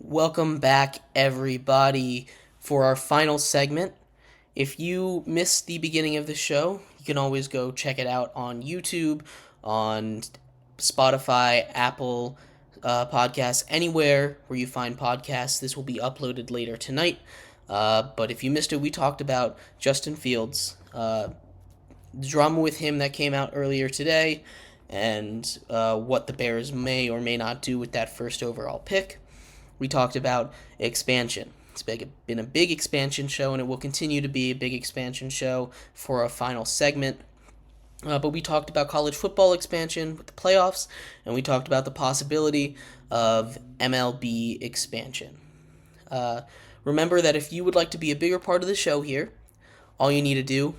Welcome back, everybody, for our final segment. If you missed the beginning of the show, you can always go check it out on YouTube, on Spotify, Apple Podcasts, anywhere where you find podcasts. This will be uploaded later tonight. But if you missed it, we talked about Justin Fields, the drama with him that came out earlier today, and what the Bears may or may not do with that first overall pick. We talked about expansion. It's been a big expansion show, and it will continue to be a big expansion show for a final segment. But we talked about college football expansion with the playoffs, and we talked about the possibility of MLB expansion. Remember that if you would like to be a bigger part of the show here, all you need to do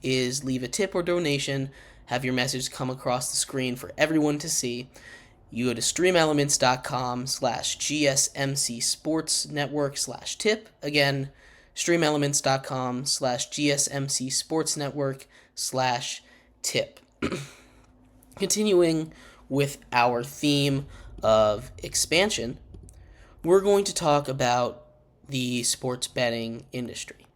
is leave a tip or donation, have your message come across the screen for everyone to see. You go to streamelements.com/GSMCSportsNetwork/tip. Again, streamelements.com/GSMCSportsNetwork/tip. Continuing with our theme of expansion, we're going to talk about the sports betting industry.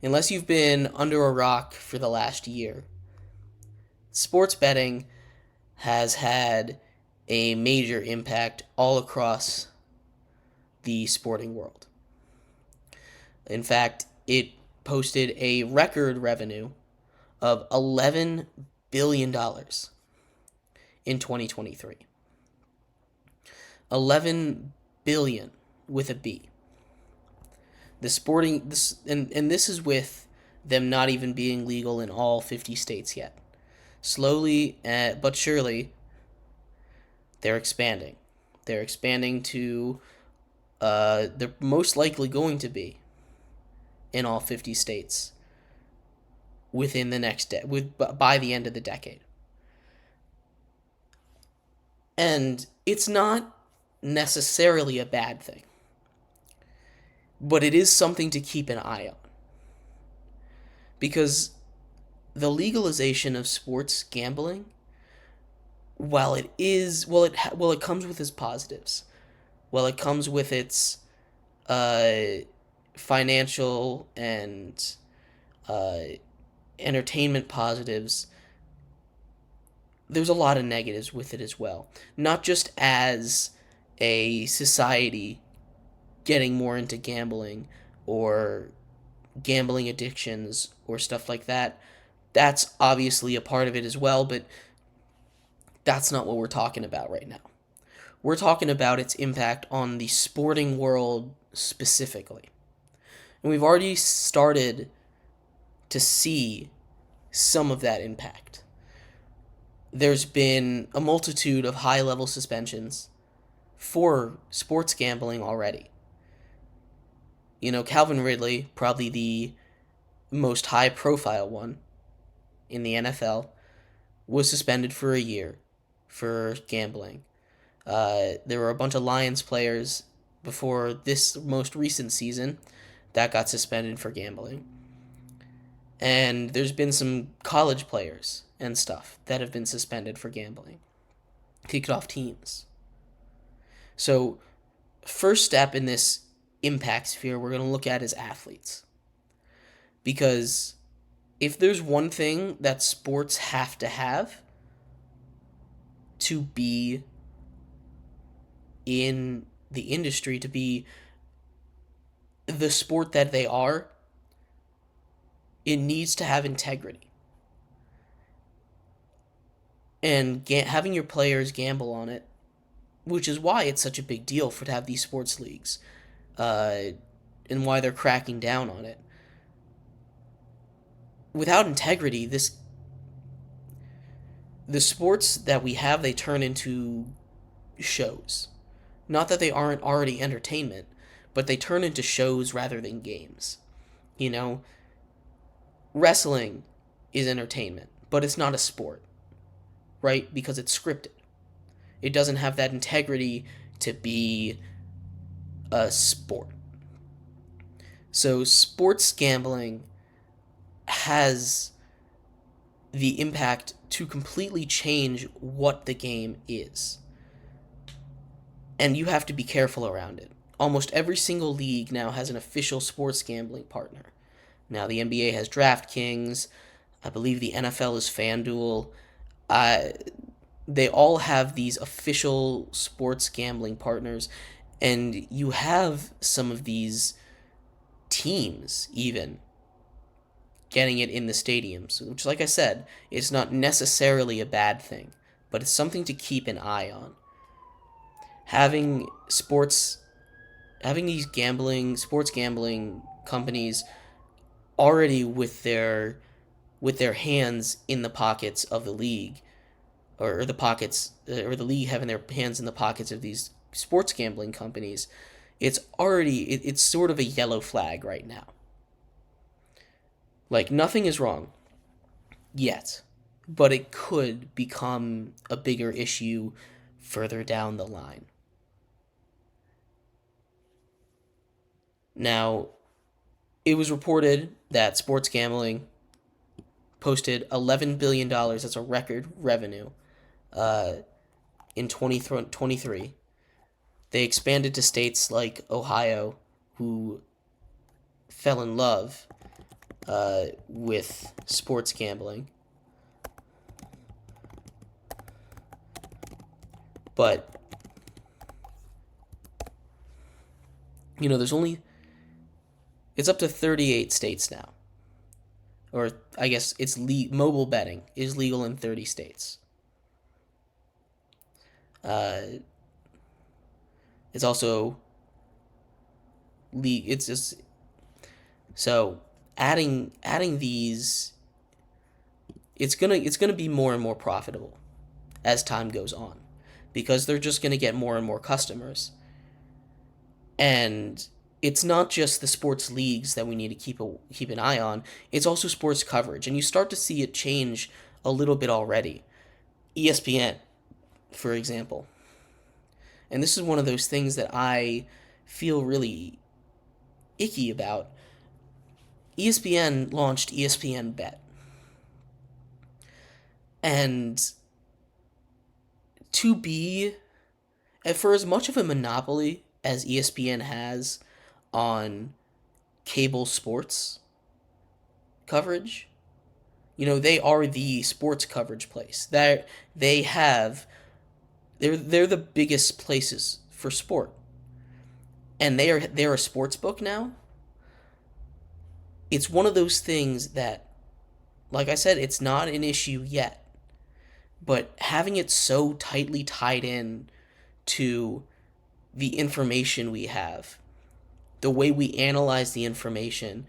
Unless you've been under a rock for the last year, sports betting has had a major impact all across the sporting world. In fact, it posted a record revenue of $11 billion in 2023. 11 billion with a B. This is with them not even being legal in all 50 states yet. Slowly but surely, they're expanding. They're expanding to, they're most likely going to be in all 50 states within the next by the end of the decade. And it's not necessarily a bad thing, but it is something to keep an eye on. Because the legalization of sports gambling, while it comes with its positives, while it comes with its financial and entertainment positives, there's a lot of negatives with it as well. Not just as a society getting more into gambling or gambling addictions or stuff like that. That's obviously a part of it as well, but that's not what we're talking about right now. We're talking about its impact on the sporting world specifically. And we've already started to see some of that impact. There's been a multitude of high-level suspensions for sports gambling already. Calvin Ridley, probably the most high-profile one in the NFL, was suspended for a year for gambling. There were a bunch of Lions players before this most recent season that got suspended for gambling. And there's been some college players and stuff that have been suspended for gambling, kicked off teams. So, first step in this impact sphere we're going to look at is athletes. Because if there's one thing that sports have to be in the industry, to be the sport that they are, it needs to have integrity. And having your players gamble on it, which is why it's such a big deal to have these sports leagues, and why they're cracking down on it. Without integrity, the sports that we have, they turn into shows. Not that they aren't already entertainment, but they turn into shows rather than games. Wrestling is entertainment, but it's not a sport, right? Because it's scripted. It doesn't have that integrity to be a sport. So sports gambling has the impact to completely change what the game is. and you have to be careful around it. Almost every single league now has an official sports gambling partner. Now, the NBA has DraftKings. I believe the NFL is FanDuel. Uh, they all have these official sports gambling partners, and you have some of these teams even getting it in the stadiums, which, like I said, is not necessarily a bad thing, but it's something to keep an eye on. Having sports, having these sports gambling companies already with their hands in the pockets of the league, or the league having their hands in the pockets of these sports gambling companies, it's sort of a yellow flag right now. Like, nothing is wrong yet, but it could become a bigger issue further down the line. Now, it was reported that sports gambling posted $11 billion. That's a record revenue in 2023. They expanded to states like Ohio, who fell in love with sports gambling. But, it's up to 38 states now. Or I guess mobile betting is legal in 30 states. It's also it's just so adding these, it's gonna be more and more profitable as time goes on, because they're just gonna get more and more customers. And it's not just the sports leagues that we need to keep an eye on. It's also sports coverage, and you start to see it change a little bit already. ESPN, for example, and this is one of those things that I feel really icky about. ESPN launched ESPN Bet, and for as much of a monopoly as ESPN has on cable sports coverage, they are the sports coverage place. They're the biggest places for sport, and they're a sports book now. It's one of those things that, like I said, it's not an issue yet, but having it so tightly tied in to the information we have, the way we analyze the information,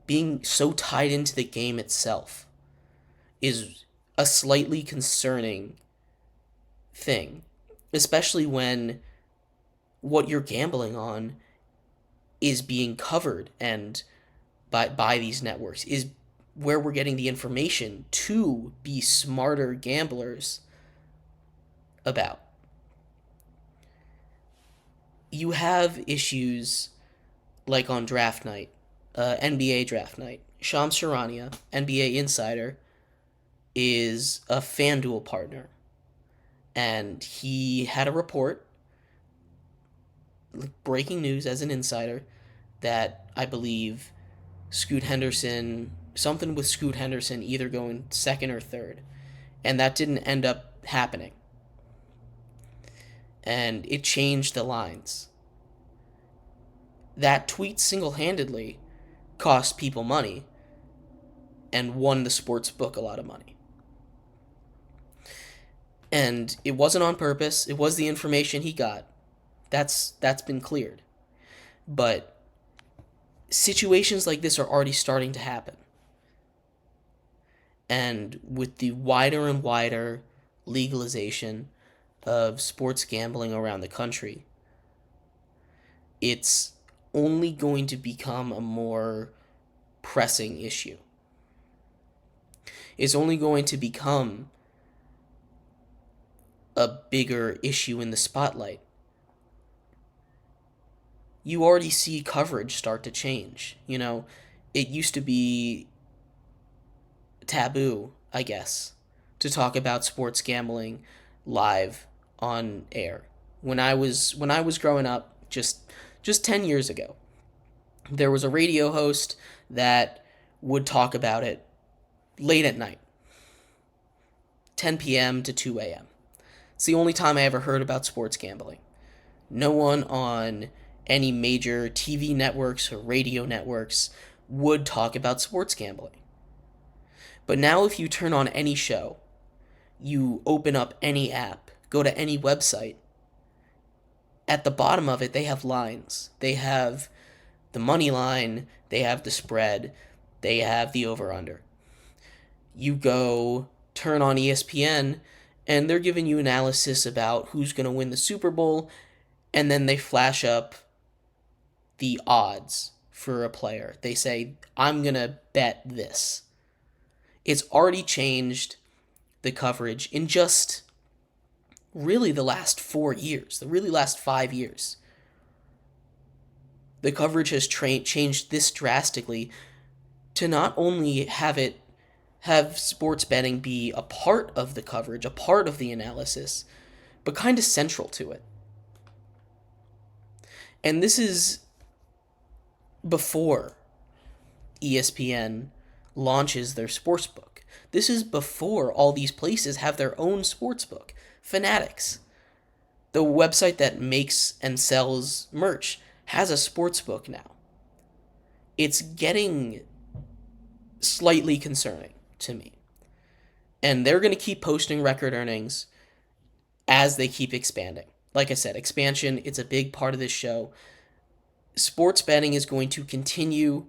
being so tied into the game itself, is a slightly concerning thing, especially when what you're gambling on is being covered and by these networks, is where we're getting the information to be smarter gamblers about. You have issues like on draft night, NBA draft night. Shams Charania, NBA insider, is a FanDuel partner, and he had a report, breaking news as an insider, that I believe something with Scoot Henderson either going second or third, and that didn't end up happening. And it changed the lines. That tweet single-handedly cost people money and won the sports book a lot of money. And it wasn't on purpose. It was the information he got. That's been cleared. But situations like this are already starting to happen. And with the wider and wider legalization of sports gambling around the country, it's only going to become a more pressing issue. It's only going to become a bigger issue in the spotlight. You already see coverage start to change. It used to be taboo, I guess, to talk about sports gambling live on air. When I was growing up, just 10 years ago, there was a radio host that would talk about it late at night, 10 p.m. to 2 a.m. It's the only time I ever heard about sports gambling. No one on any major TV networks or radio networks would talk about sports gambling. But now, if you turn on any show, you open up any app, go to any website, at the bottom of it, they have lines. They have the money line, they have the spread, they have the over-under. You go turn on ESPN, and they're giving you analysis about who's going to win the Super Bowl, and then they flash up the odds for a player. They say, I'm going to bet this. It's already changed the coverage in just really the last 4 years, the really last 5 years. The coverage has changed this drastically to not only have sports betting be a part of the coverage, a part of the analysis, but kind of central to it. And this is before ESPN launches their sportsbook. This is before all these places have their own sportsbook. Fanatics, the website that makes and sells merch, has a sportsbook now. It's getting slightly concerning to me. And they're going to keep posting record earnings as they keep expanding. Like I said, expansion, it's a big part of this show. Sports betting is going to continue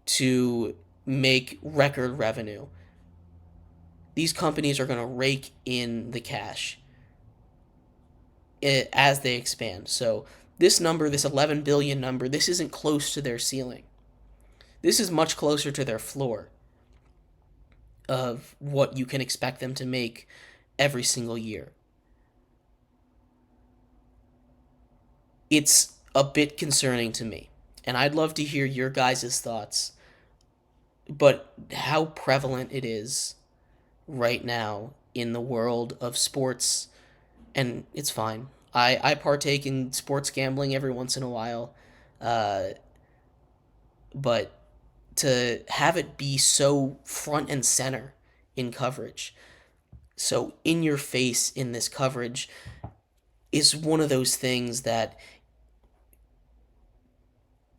to make record revenue. These companies are going to rake in the cash as they expand. So this number, this 11 billion number, this isn't close to their ceiling. This is much closer to their floor of what you can expect them to make every single year. It's a bit concerning to me, and I'd love to hear your guys' thoughts, but how prevalent it is right now in the world of sports, and it's fine. I partake in sports gambling every once in a while, but to have it be so front and center in coverage, so in your face in this coverage, is one of those things that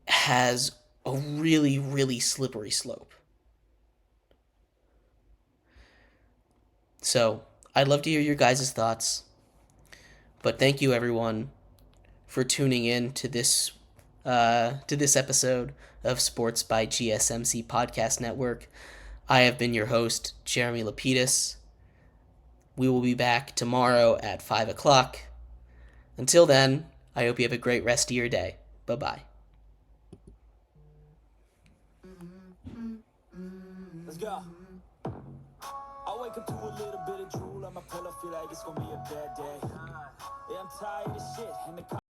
has a really, really slippery slope. So I'd love to hear your guys' thoughts. But thank you, everyone, for tuning in to this episode of Sports by GSMC Podcast Network. I have been your host, Jeremy Lapidus. We will be back tomorrow at 5 o'clock. Until then, I hope you have a great rest of your day. Bye-bye. Let's go. I wake up to a little bit of drool on my pillow, feel like it's gonna be a bad day. Yeah, I'm tired of shit.